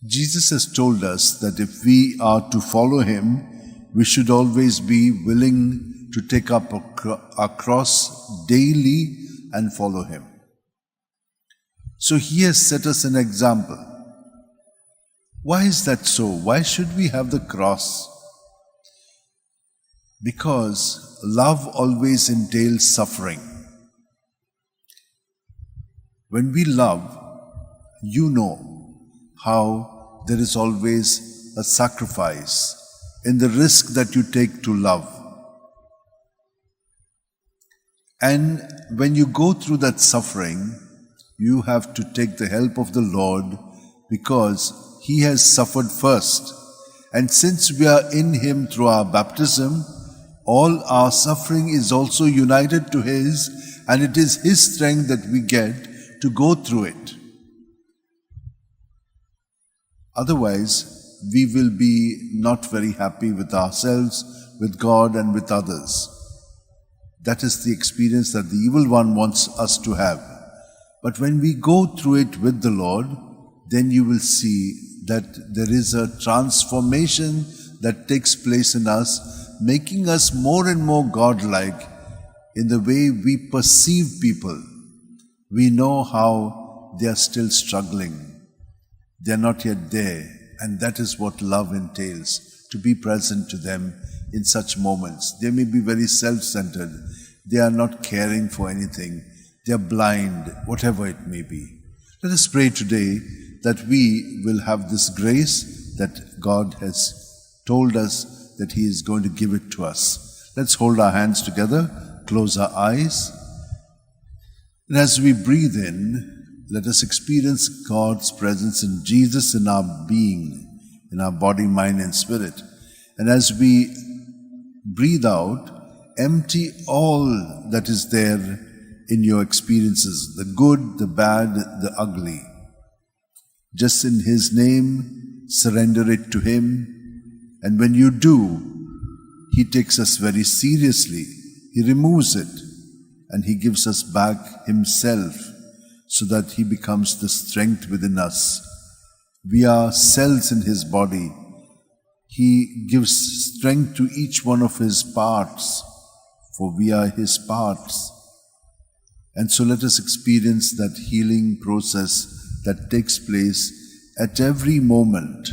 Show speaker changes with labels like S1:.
S1: Jesus has told us that if we are to follow him, we should always be willing to take up our cross daily and follow him. So he has set us an example. Why is that so? Why should we have the cross? Because love always entails suffering. When we love, you know how there is always a sacrifice in the risk that you take to love. And when you go through that suffering, you have to take the help of the Lord because he has suffered first. And since we are in him through our baptism, all our suffering is also united to his, and it is his strength that we get to go through it. Otherwise, we will be not very happy with ourselves, with God, and with others. That is the experience that the evil one wants us to have. But when we go through it with the Lord, then you will see that there is a transformation that takes place in us, making us more and more God-like in the way we perceive people. We know how they are still struggling. They are not yet there. And that is what love entails, to be present to them in such moments. They may be very self-centered. They are not caring for anything. They are blind, whatever it may be. Let us pray today that we will have this grace that God has told us that he is going to give it to us. Let's hold our hands together, close our eyes. And as we breathe in, let us experience God's presence in Jesus in our being, in our body, mind, and spirit. And as we breathe out, empty all that is there in your experiences, the good, the bad, the ugly. Just in his name, surrender it to him. And when you do, he takes us very seriously. He removes it and he gives us back himself so that he becomes the strength within us. We are cells in his body. He gives strength to each one of his parts, for we are his parts. And so let us experience that healing process that takes place at every moment.